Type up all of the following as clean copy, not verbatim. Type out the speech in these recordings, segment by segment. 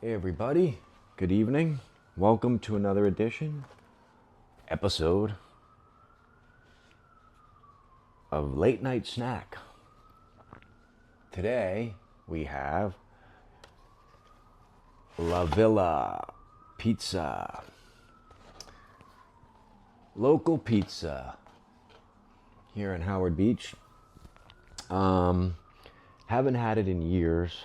Hey everybody, good evening. Welcome to another episode of Late Night Snack. Today we have La Villa Pizza. Local pizza here in Howard Beach. Haven't had it in years.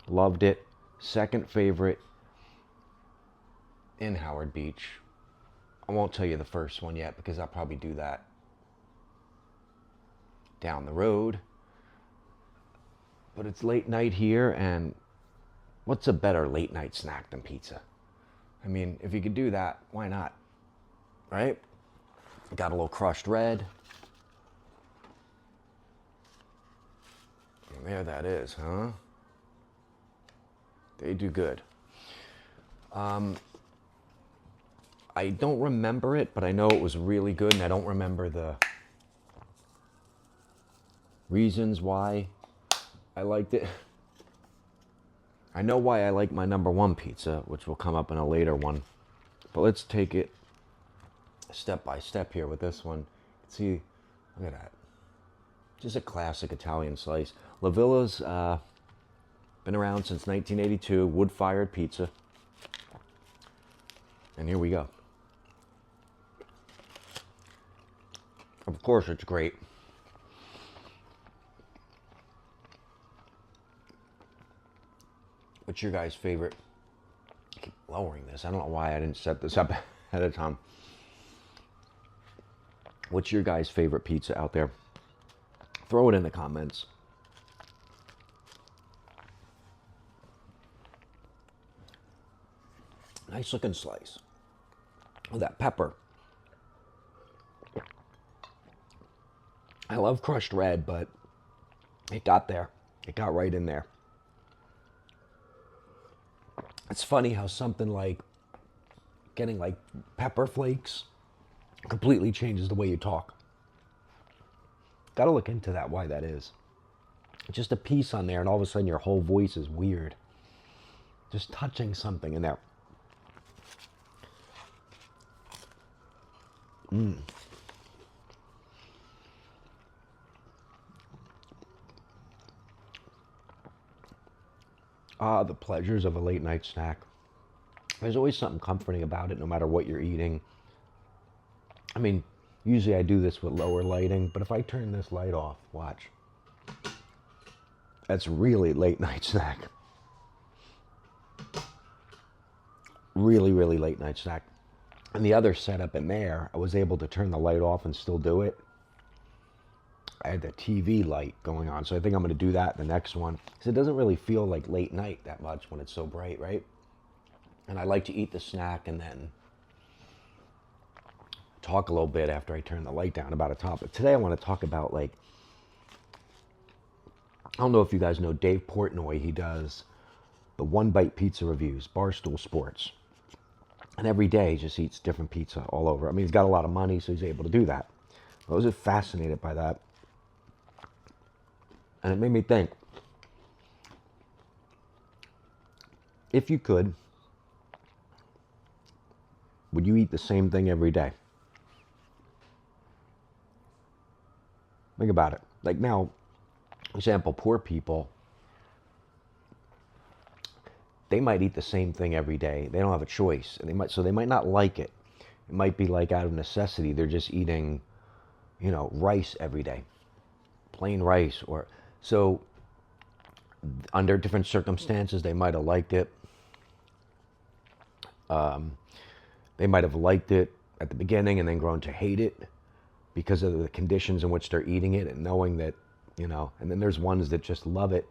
Loved it. Second favorite in Howard Beach. I won't tell you the first one yet because I'll probably do that down the road. But it's late night here, and what's a better late night snack than pizza? I mean, if you could do that, why not? Right? Got a little crushed red. And there that is, huh? They do good. I don't remember it, but I know it was really good, and I don't remember the reasons why I liked it. I know why I like my number one pizza, which will come up in a later one. But let's take it step by step here with this one. See, look at that. Just a classic Italian slice. La Villa's been around since 1982, wood-fired pizza. And here we go. Of course, it's great. What's your guys' favorite? I keep lowering this. I don't know why I didn't set this up ahead of time. What's your guys' favorite pizza out there? Throw it in the comments. Nice looking slice with that pepper. I love crushed red, but it got there. It got right in there. It's funny how something like getting like pepper flakes completely changes the way you talk. Got to look into that, why that is. Just a piece on there, and all of a sudden your whole voice is weird. Just touching something in there. The pleasures of a late night snack. There's always something comforting about it, no matter what you're eating. I mean, usually I do this with lower lighting, but if I turn this light off, watch. That's really late night snack. Really, really late night snack. And the other setup in there, I was able to turn the light off and still do it. I had the TV light going on, so I think I'm going to do that in the next one. Because it doesn't really feel like late night that much when it's so bright, right? And I like to eat the snack and then talk a little bit after I turn the light down about a topic. Today I want to talk about, like, I don't know if you guys know Dave Portnoy. He does the One Bite Pizza reviews, Barstool Sports. And every day he just eats different pizza all over. I mean, he's got a lot of money, so he's able to do that. I was just fascinated by that. And it made me think, if you could, would you eat the same thing every day? Think about it. Like now, for example, poor people, they might eat the same thing every day. They don't have a choice, and they might not like it. It might be like out of necessity. They're just eating, rice every day, plain rice, or so. Under different circumstances, they might have liked it. They might have liked it at the beginning and then grown to hate it because of the conditions in which they're eating it, and knowing that, And then there's ones that just love it,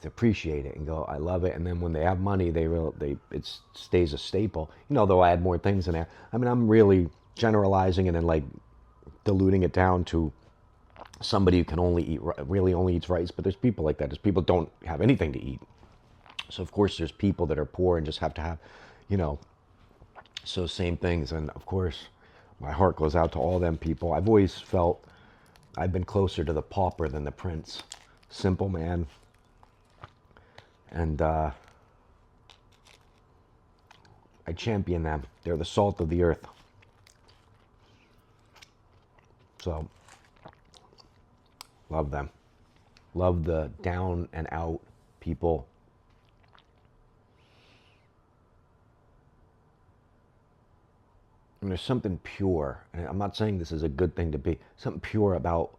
to appreciate it and go, I love it. And then when they have money, it stays a staple. Though I add more things in there. I mean, I'm really generalizing and then like diluting it down to somebody who can really only eats rice. But there's people like that. There's people who don't have anything to eat. So of course there's people that are poor and just have to have, so same things. And of course my heart goes out to all them people. I've always felt I've been closer to the pauper than the prince. Simple man. And I champion them. They're the salt of the earth. So, love them. Love the down and out people. And there's something pure, and I'm not saying this is a good thing to be, something pure about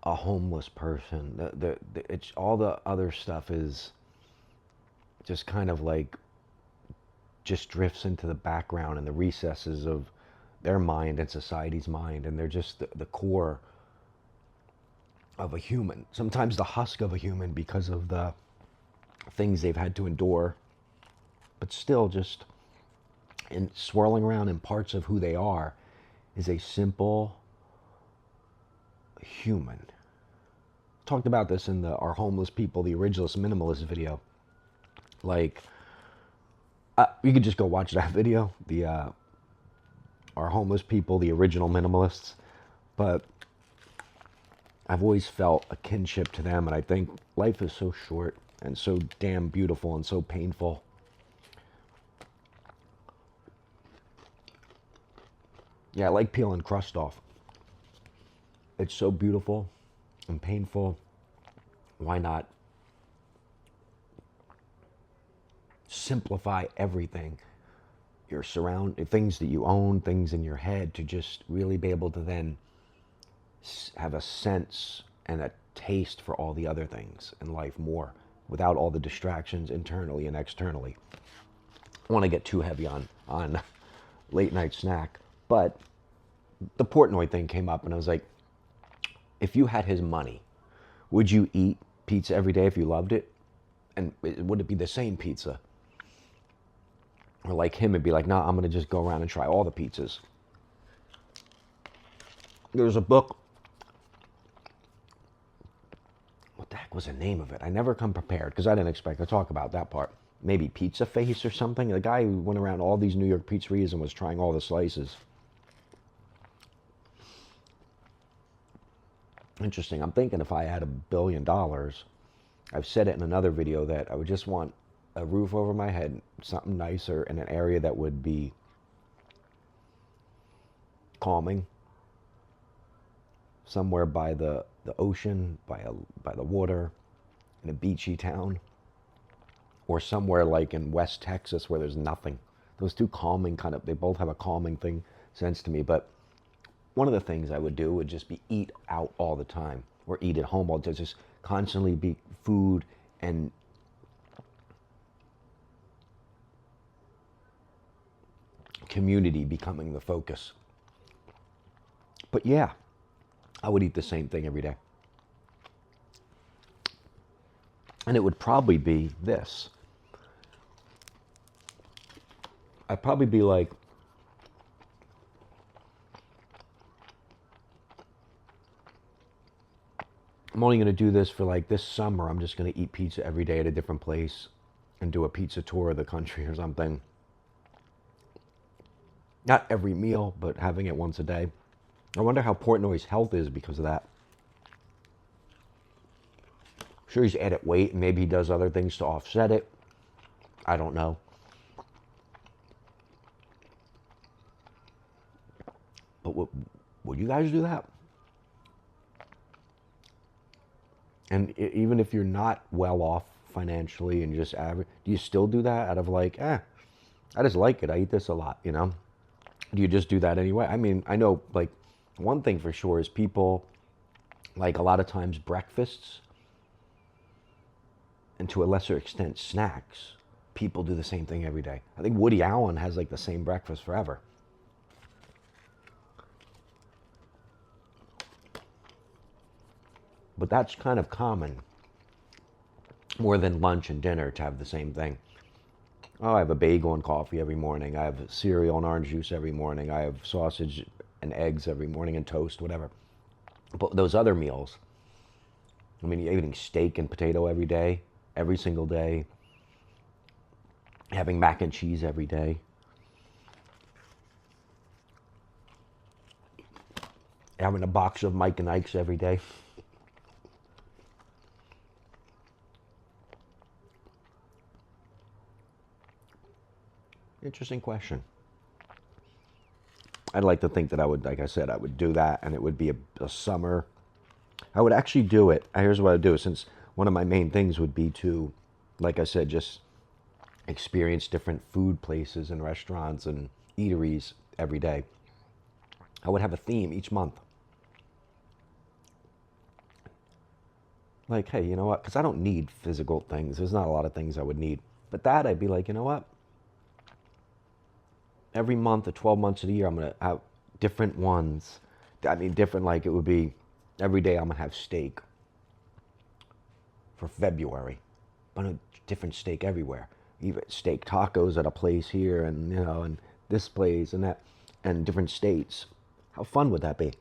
a homeless person. It's all the other stuff is just kind of like just drifts into the background and the recesses of their mind and society's mind, and they're just the core of a human. Sometimes the husk of a human because of the things they've had to endure, but still just in swirling around in parts of who they are is a simple human. Talked about this in our homeless people, the originalist minimalist video. Like, you could just go watch that video, our homeless people, the original minimalists. But I've always felt a kinship to them, and I think life is so short and so damn beautiful and so painful. Yeah, I like peeling crust off. It's so beautiful and painful. Why not simplify everything? Your things that you own, things in your head, to just really be able to then have a sense and a taste for all the other things in life more, without all the distractions internally and externally. I don't want to get too heavy on late night snack, but the Portnoy thing came up, and I was like, if you had his money, would you eat pizza every day if you loved it? And would it be the same pizza? Or like him, it'd be like, nah, I'm going to just go around and try all the pizzas. There's a book. What the heck was the name of it? I never come prepared because I didn't expect to talk about that part. Maybe Pizza Face or something. The guy who went around all these New York pizzerias and was trying all the slices. Interesting. I'm thinking if I had $1 billion, I've said it in another video that I would just want a roof over my head, something nicer in an area that would be calming, somewhere by the ocean, by the water, in a beachy town, or somewhere like in West Texas where there's nothing. Those two calming they both have a calming sense to me. But one of the things I would do would just be eat out all the time, or eat at home all the time. Just constantly be food and community becoming the focus. But yeah, I would eat the same thing every day. And it would probably be this. I'd probably be like, I'm only going to do this for like this summer. I'm just going to eat pizza every day at a different place and do a pizza tour of the country or something. Not every meal, but having it once a day. I wonder how Portnoy's health is because of that. I'm sure he's added weight, and maybe he does other things to offset it. I don't know. But would you guys do that? And even if you're not well off financially and just average, do you still do that out of like, I just like it. I eat this a lot, you know? Do you just do that anyway? I mean, I know, like, one thing for sure is people, like, a lot of times breakfasts, and to a lesser extent snacks, people do the same thing every day. I think Woody Allen has, like, the same breakfast forever. But that's kind of common, more than lunch and dinner, to have the same thing. Oh, I have a bagel and coffee every morning. I have cereal and orange juice every morning. I have sausage and eggs every morning and toast, whatever. But those other meals, I mean, you're eating steak and potato every day, every single day. Having mac and cheese every day. Having a box of Mike and Ike's every day. Interesting question. I'd like to think that I would, like I said, I would do that, and it would be a summer. I would actually do it. Here's what I'd do, since one of my main things would be to, like I said, just experience different food places and restaurants and eateries every day. I would have a theme each month. Like, hey, you know what? Because I don't need physical things. There's not a lot of things I would need. But that, I'd be like, you know what? Every month or 12 months of the year, I'm going to have different ones. I mean, different, like it would be every day I'm going to have steak for February, but a different steak everywhere. Even steak tacos at a place here, and and this place and that, and different states. How fun would that be?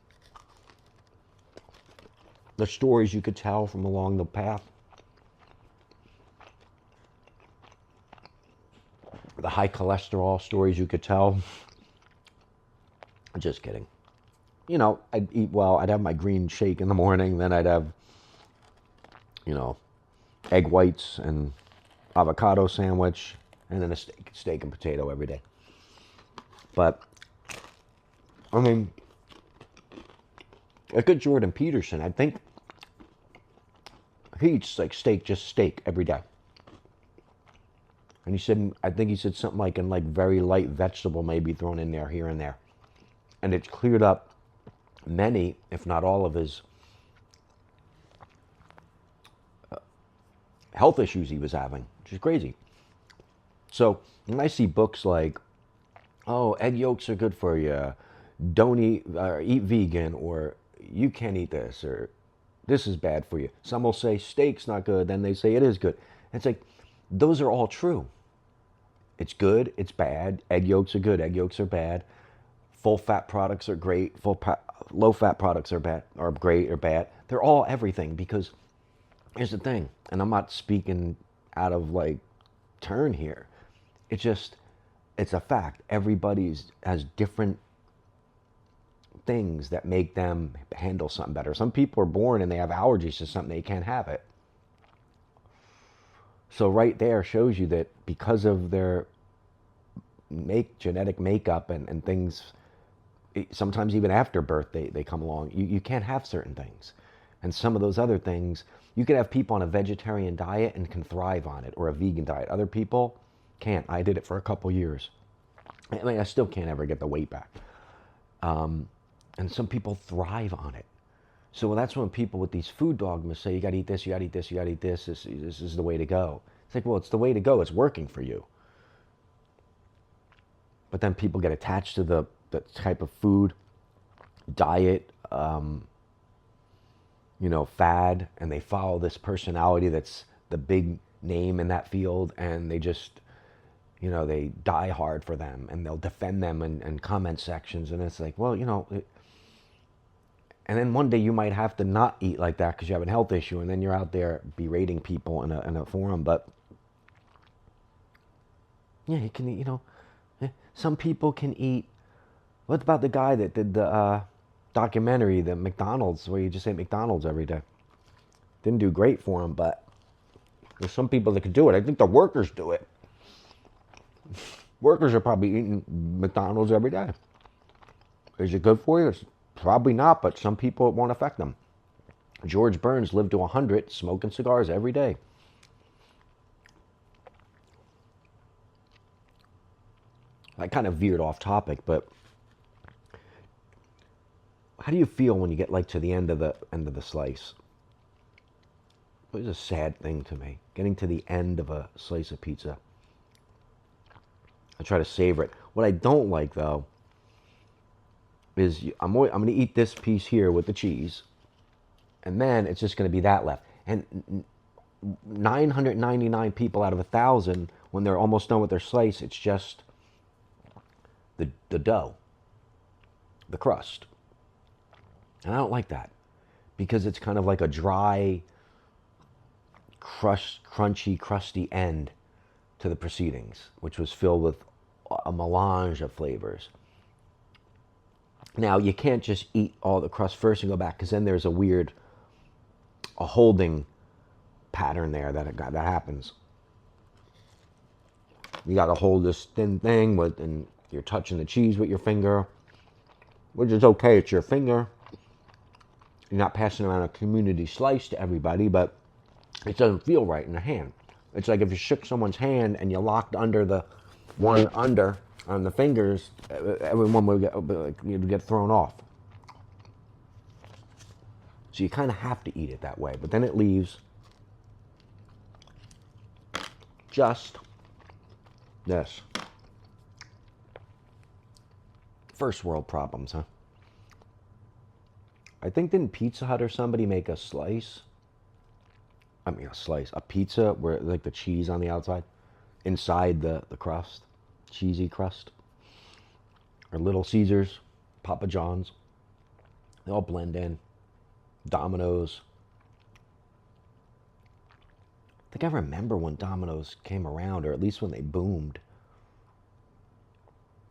The stories you could tell from along the path, the high cholesterol stories you could tell. Just kidding. I'd eat well. I'd have my green shake in the morning. Then I'd have, you know, egg whites and avocado sandwich, and then a steak and potato every day. But, I mean, a good Jordan Peterson, I think he eats like steak, just steak every day. And he said, I think he said something like, and like very light vegetable maybe thrown in there, here and there. And it's cleared up many, if not all, of his health issues he was having, which is crazy. So when I see books like, oh, egg yolks are good for you, don't eat vegan, or you can't eat this, or this is bad for you. Some will say steak's not good, then they say it is good. And it's like, those are all true. It's good, it's bad. Egg yolks are good, egg yolks are bad. Full fat products are great. Low fat products are bad, or great or bad. They're all everything, because here's the thing, and I'm not speaking out of like turn here. It's a fact. Everybody's has different things that make them handle something better. Some people are born and they have allergies to something, they can't have it. So right there shows you that because of their genetic makeup and things, sometimes even after birth they come along, you can't have certain things. And some of those other things, you could have people on a vegetarian diet and can thrive on it, or a vegan diet. Other people can't. I did it for a couple years. I mean, I still can't ever get the weight back. And some people thrive on it. So that's when people with these food dogmas say, you gotta eat this, you gotta eat this, you gotta eat this, this is the way to go. It's like, well, it's the way to go, it's working for you. But then people get attached to the type of food, diet, fad, and they follow this personality that's the big name in that field, and they just, they die hard for them, and they'll defend them in comment sections, and it's like, well, and then one day you might have to not eat like that because you have a health issue, and then you're out there berating people in a forum. But yeah, you can eat, some people can eat. What about the guy that did the documentary, the McDonald's, where you just ate McDonald's every day? Didn't do great for him, but there's some people that could do it. I think the workers do it. Workers are probably eating McDonald's every day. Is it good for you? It's probably not, but some people it won't affect them. George Burns lived to 100 smoking cigars every day. I kind of veered off topic, but how do you feel when you get like to the end of the slice? It was a sad thing to me, getting to the end of a slice of pizza. I try to savor it. What I don't like, though, is I'm going to eat this piece here with the cheese, and then it's just going to be that left. And 999 people out of 1,000, when they're almost done with their slice, it's just the dough, the crust. And I don't like that, because it's kind of like a dry, crunchy, crusty end to the proceedings, which was filled with a melange of flavors. Now, you can't just eat all the crust first and go back, because then there's a holding pattern there that happens. You got to hold this thin thing with, and you're touching the cheese with your finger, which is okay. It's your finger. You're not passing around a community slice to everybody, but it doesn't feel right in the hand. It's like if you shook someone's hand and you locked under the one under on the fingers, everyone would get thrown off. So you kind of have to eat it that way. But then it leaves just this. First world problems, huh? I think didn't Pizza Hut or somebody make a slice? I mean, a pizza where like the cheese on the outside, inside the crust, cheesy crust. Or Little Caesars, Papa John's. They all blend in. Domino's. I think I remember when Domino's came around, or at least when they boomed.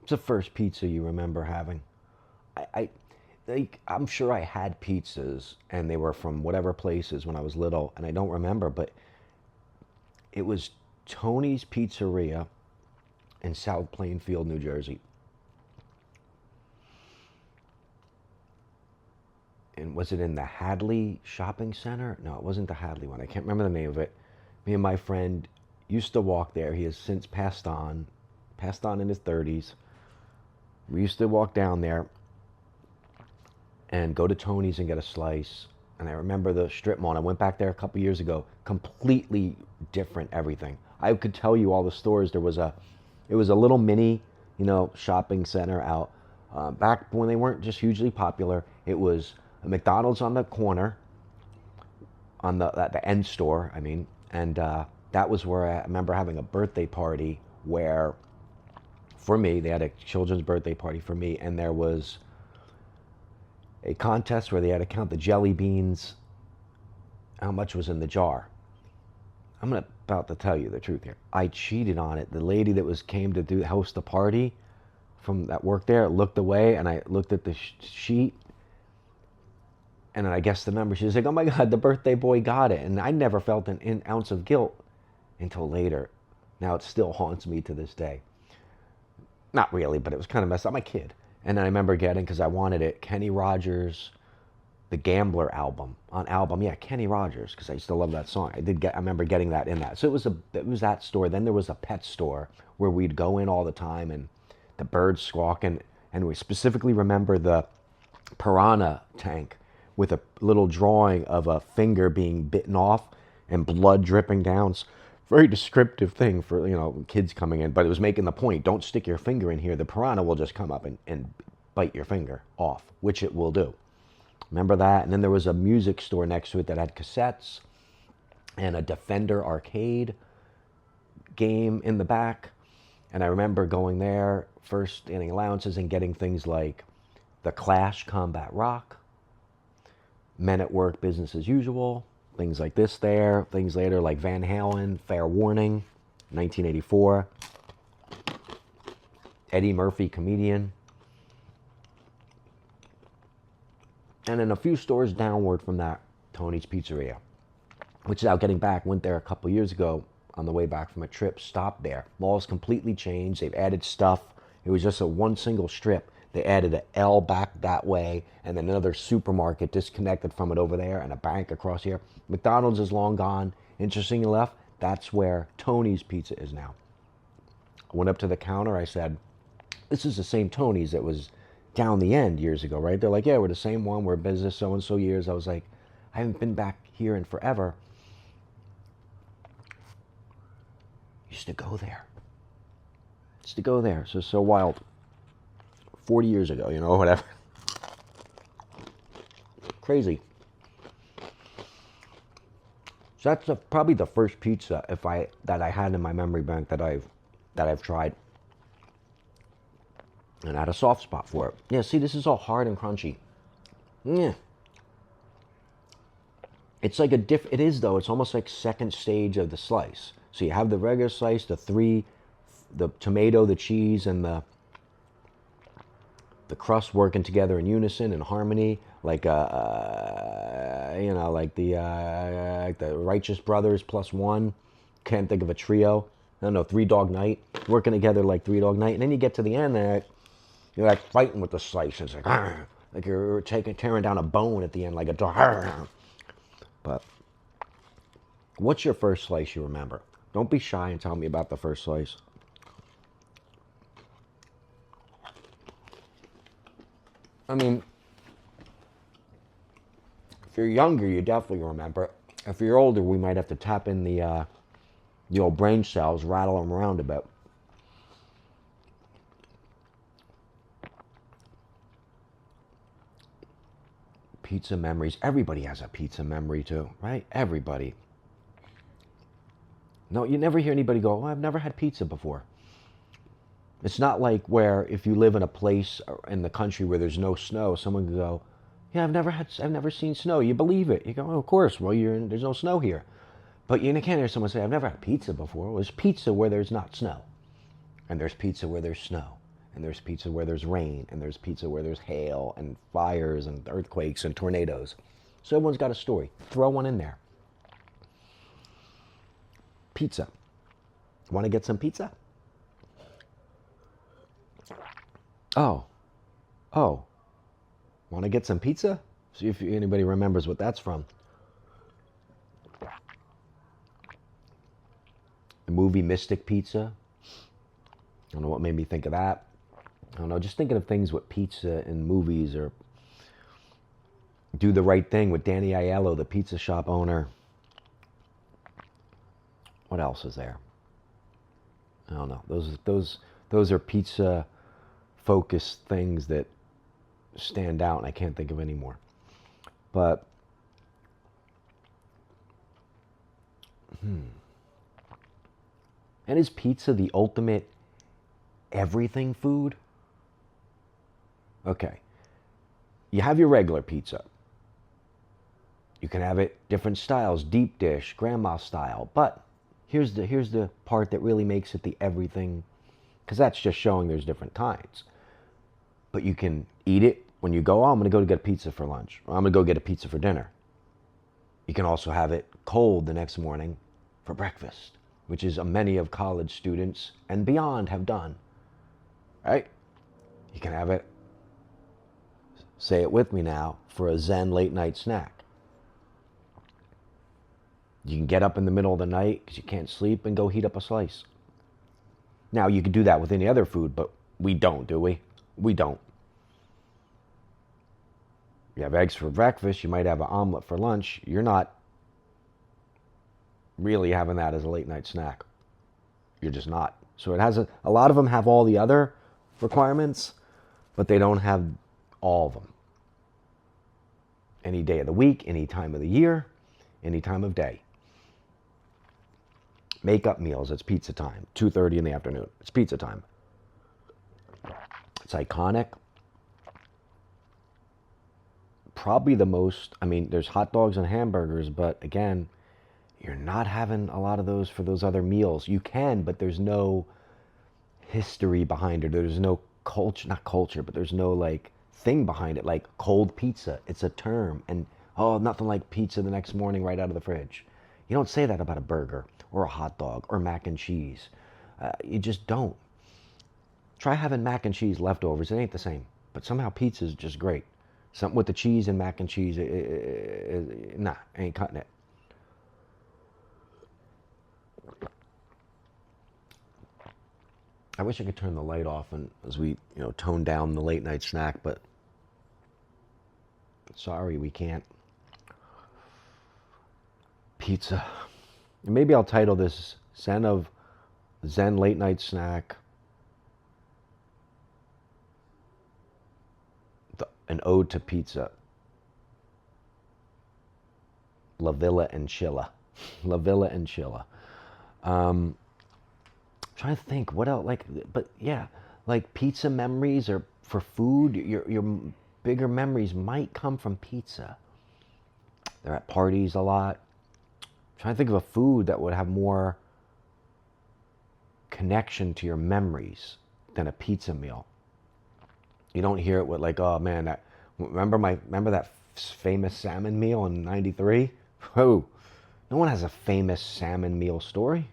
It's the first pizza you remember having. I'm sure I had pizzas, and they were from whatever places when I was little, and I don't remember, but it was Tony's Pizzeria in South Plainfield, New Jersey. And was it in the Hadley Shopping Center? No, it wasn't the Hadley one. I can't remember the name of it. Me and my friend used to walk there. He has since passed on in his 30s. We used to walk down there and go to Tony's and get a slice. And I remember the strip mall. I went back there a couple years ago. Completely different everything. I could tell you all the stores. It was a little mini, shopping center out. Back when they weren't just hugely popular, it was a McDonald's on the corner, on the end store, I mean. And that was where I remember having a birthday party where, for me, they had a children's birthday party for me, and there was a contest where they had to count the jelly beans, how much was in the jar. I'm about to tell you the truth here. I cheated on it. The lady that came to host the party from that worked there looked away, and I looked at the sheet, and then I guessed the number. She was like, "Oh my God, the birthday boy got it." And I never felt an ounce of guilt until later. Now it still haunts me to this day. Not really, but it was kind of messed up. I'm a kid. And then I remember getting, because I wanted it, Kenny Rogers, the Gambler album. Yeah, Kenny Rogers, because I used to love that song. I remember getting that in that. So it was that store. Then there was a pet store where we'd go in all the time, and the birds squawking. And we specifically remember the piranha tank with a little drawing of a finger being bitten off and blood dripping down. It's a very descriptive thing for, kids coming in. But it was making the point, don't stick your finger in here. The piranha will just come up and bite your finger off, which it will do. Remember that? And then there was a music store next to it that had cassettes and a Defender arcade game in the back. And I remember going there first, getting allowances and getting things like The Clash Combat Rock, Men at Work Business as Usual, things like this there. Things later like Van Halen, Fair Warning, 1984. Eddie Murphy, Comedian. And then a few stores downward from that, Tony's Pizzeria, which is out getting back. Went there a couple years ago on the way back from a trip, stopped there. Mall's completely changed. They've added stuff. It was just a one single strip. They added an L back that way, and then another supermarket disconnected from it over there, and a bank across here. McDonald's is long gone. Interestingly enough, that's where Tony's Pizza is now. I went up to the counter. I said, "This is the same Tony's that was down the end years ago, right?" They're like, "Yeah, we're the same one. We're in business so-and-so years." I was like, "I haven't been back here in forever." Used to go there. So wild. 40 years ago, whatever. Crazy. So that's probably the first pizza that I had in my memory bank that I've tried. And I had a soft spot for it. Yeah, see, this is all hard and crunchy. Yeah. It's like it is though, it's almost like second stage of the slice. So you have the regular slice, the tomato, the cheese, and the crust working together in unison and harmony, like like the Righteous Brothers plus one. Can't think of a trio. I don't know, Three Dog Night, working together like Three Dog Night, and then you get to the end there, you're like fighting with the slice. It's like, "Argh," like you're tearing down a bone at the end, like a dog. "Argh." But what's your first slice you remember? Don't be shy and tell me about the first slice. I mean, if you're younger, you definitely remember. If you're older, we might have to tap in the old brain cells, rattle them around a bit. Pizza memories. Everybody has a pizza memory too, right? Everybody. No, you never hear anybody go, "Oh, I've never had pizza before." It's not like where if you live in a place in the country where there's no snow, someone could go, "Yeah, I've never seen snow." You believe it. You go, "Oh, of course. Well, there's no snow here." But you can't hear someone say, "I've never had pizza before." Well, there's pizza where there's not snow, and there's pizza where there's snow, and there's pizza where there's rain, and there's pizza where there's hail and fires and earthquakes and tornadoes. So everyone's got a story. Throw one in there. Pizza. Want to get some pizza? Oh, oh. Want to get some pizza? See if anybody remembers what that's from. The movie Mystic Pizza. I don't know what made me think of that. I don't know, just thinking of things with pizza in movies, or Do the Right Thing with Danny Aiello, the pizza shop owner. What else is there? I don't know. Those are pizza focused things that stand out, and I can't think of any more. But and is pizza the ultimate everything food? Okay. You have your regular pizza. You can have it different styles, deep dish, grandma style. But here's the part that really makes it the everything, because that's just showing there's different kinds. But you can eat it when you go, "Oh, I'm going to go to get a pizza for lunch," or "I'm going to go get a pizza for dinner." You can also have it cold the next morning for breakfast, which is many of college students and beyond have done. Right? You can have it, say it with me now, for a Zen late night snack. You can get up in the middle of the night because you can't sleep and go heat up a slice. Now, you could do that with any other food, but we don't, do we? We don't. You have eggs for breakfast, you might have an omelet for lunch. You're not really having that as a late night snack. You're just not. So it has a lot of them have all the other requirements, but they don't have all of them. Any day of the week, any time of the year, any time of day. Make up meals, it's pizza time. 2:30 in the afternoon, it's pizza time. It's iconic. Probably the most, I mean, there's hot dogs and hamburgers, but again, you're not having a lot of those for those other meals. You can, but there's no history behind it. There's no culture, not culture, but there's no like thing behind it, like cold pizza. It's a term. And oh, nothing like pizza the next morning right out of the fridge. You don't say that about a burger or a hot dog or mac and cheese. You just don't. Try having mac and cheese leftovers. It ain't the same. But somehow pizza is just great. Something with the cheese and mac and cheese, nah, ain't cutting it. I wish I could turn the light off and as we, tone down the late night snack, but sorry, we can't. Pizza. And maybe I'll title this Zen late night snack, an ode to pizza. La Villa and Chilla. La Villa and Chilla. Trying to think what else, but yeah, like pizza memories or for food, your bigger memories might come from pizza. They're at parties a lot. Trying to think of a food that would have more connection to your memories than a pizza meal. You don't hear it with like, "Oh man, remember that famous salmon meal in '93? Oh, no one has a famous salmon meal story.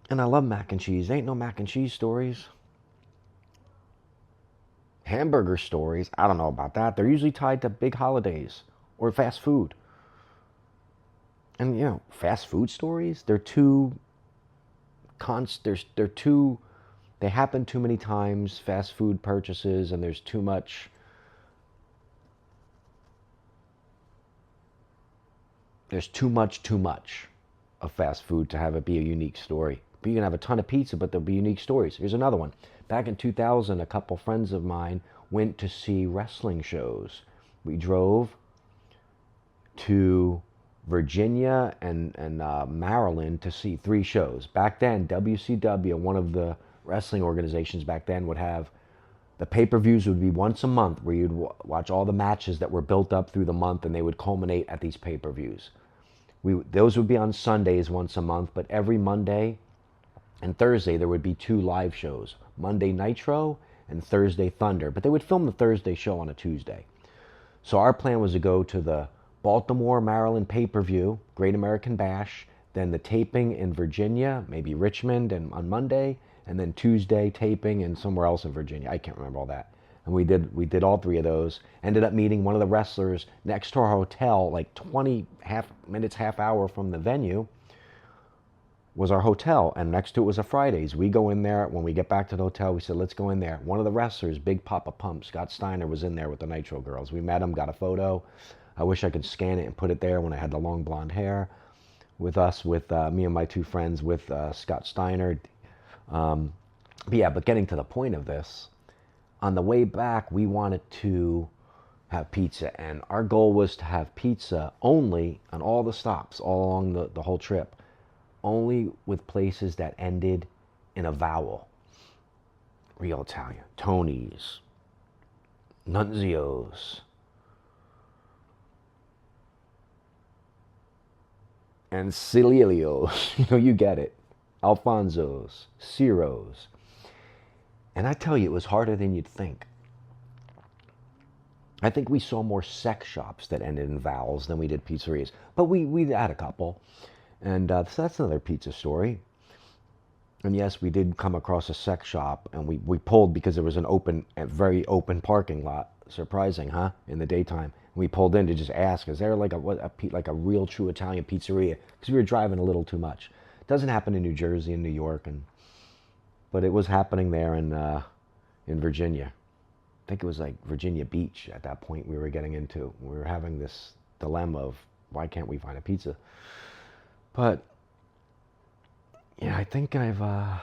And I love mac and cheese. There ain't no mac and cheese stories. Hamburger stories, I don't know about that. They're usually tied to big holidays or fast food. And fast food stories, they're too they're too they happen too many times, fast food purchases, and there's too much of fast food to have it be a unique story. But you can have a ton of pizza, but there'll be unique stories. Here's another one. Back in 2000, a couple friends of mine went to see wrestling shows. We drove to Virginia and Maryland to see 3 shows. Back then, WCW, one of the wrestling organizations back then, would have the pay-per-views would be once a month where you'd watch all the matches that were built up through the month, and they would culminate at these pay-per-views. Those would be on Sundays once a month, but every Monday and Thursday there would be 2 live shows, Monday Nitro and Thursday Thunder. But they would film the Thursday show on a Tuesday. So our plan was to go to the Baltimore, Maryland pay-per-view, Great American Bash, then the taping in Virginia, maybe Richmond and on Monday, and then Tuesday taping in somewhere else in Virginia. I can't remember all that. And we did all 3 of those. Ended up meeting one of the wrestlers next to our hotel, like 20 half hour from the venue was our hotel, and next to it was a Fridays. We go in there. When we get back to the hotel, we said, let's go in there. One of the wrestlers, Big Papa Pump, Scott Steiner, was in there with the Nitro Girls. We met him, got a photo. I wish I could scan it and put it there when I had the long blonde hair with me and my 2 friends with Scott Steiner. But getting to the point of this, on the way back, we wanted to have pizza, and our goal was to have pizza only on all the stops all along the whole trip, only with places that ended in a vowel. Real Italian. Tony's, Nunzio's, and Cilio's. You get it. Alfonso's, Ciro's. And I tell you, it was harder than you'd think. I think we saw more sex shops that ended in vowels than we did pizzerias. But we had a couple. And so that's another pizza story. And yes, we did come across a sex shop, and we pulled because there was a very open parking lot. Surprising, huh? In the daytime. We pulled in to just ask, is there like a real true Italian pizzeria? Because we were driving a little too much. It doesn't happen in New Jersey and New York, but it was happening there in Virginia. I think it was like Virginia Beach at that point we were getting into. We were having this dilemma of why can't we find a pizza? But yeah, I think I've had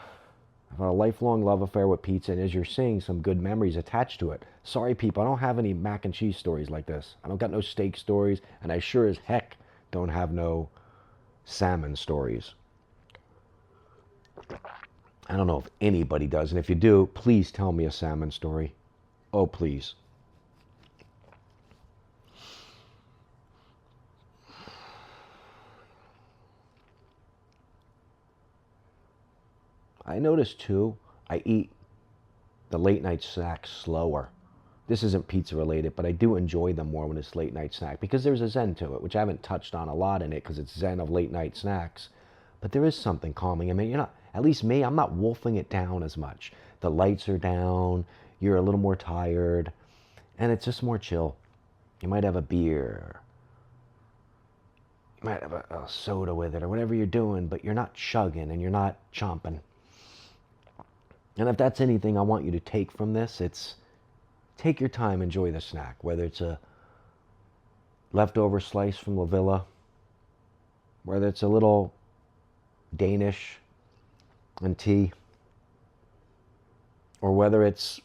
a lifelong love affair with pizza, and as you're seeing, some good memories attached to it. Sorry, people, I don't have any mac and cheese stories like this. I don't got no steak stories, and I sure as heck don't have no salmon stories. I don't know if anybody does, and if you do, please tell me a salmon story. Oh, please. I notice too, I eat the late night snacks slower. This isn't pizza related, but I do enjoy them more when it's late night snack because there's a zen to it, which I haven't touched on a lot in it because it's zen of late night snacks. But there is something calming. I mean, at least me, I'm not wolfing it down as much. The lights are down, you're a little more tired, and it's just more chill. You might have a beer, you might have a soda with it or whatever you're doing, but you're not chugging and you're not chomping. And if that's anything I want you to take from this, it's take your time, enjoy the snack, whether it's a leftover slice from La Villa, whether it's a little Danish and tea, or whether it's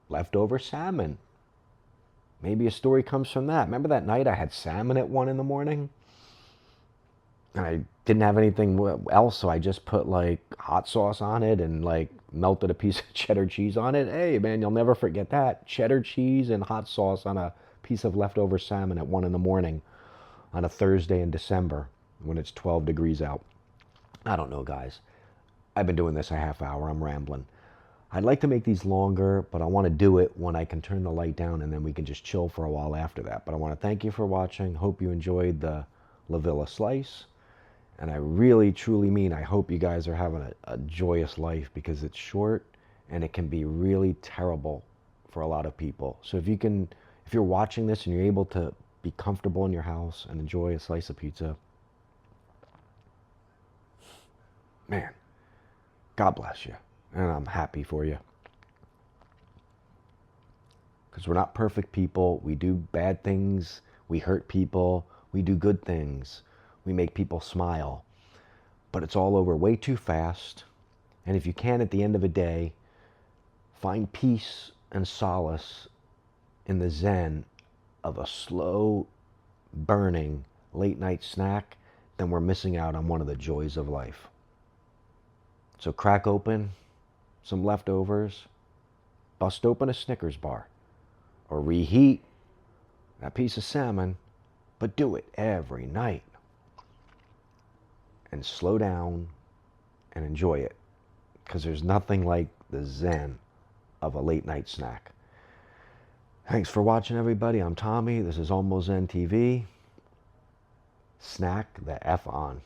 leftover salmon. Maybe a story comes from that. Remember that night I had salmon at 1 a.m? And I didn't have anything else, so I just put like hot sauce on it and like melted a piece of cheddar cheese on it. Hey man, you'll never forget that. Cheddar cheese and hot sauce on a piece of leftover salmon at 1 a.m. on a Thursday in December when it's 12 degrees out. I don't know, guys. I've been doing this a half hour. I'm rambling. I'd like to make these longer, but I want to do it when I can turn the light down, and then we can just chill for a while after that. But I want to thank you for watching. Hope you enjoyed the La Villa slice. And I really, truly mean, I hope you guys are having a joyous life, because it's short and it can be really terrible for a lot of people. So if you're watching this and you're able to be comfortable in your house and enjoy a slice of pizza, man, God bless you. And I'm happy for you. Because we're not perfect people. We do bad things. We hurt people. We do good things. We make people smile. But it's all over way too fast. And if you can, at the end of a day, find peace and solace in the zen of a slow burning late night snack, then we're missing out on one of the joys of life. So crack open some leftovers, bust open a Snickers bar, or reheat that piece of salmon, but do it every night. And slow down and enjoy it, because there's nothing like the zen of a late night snack. Thanks for watching, everybody. I'm Tommy. This is Almost Zen TV. Snack the F on.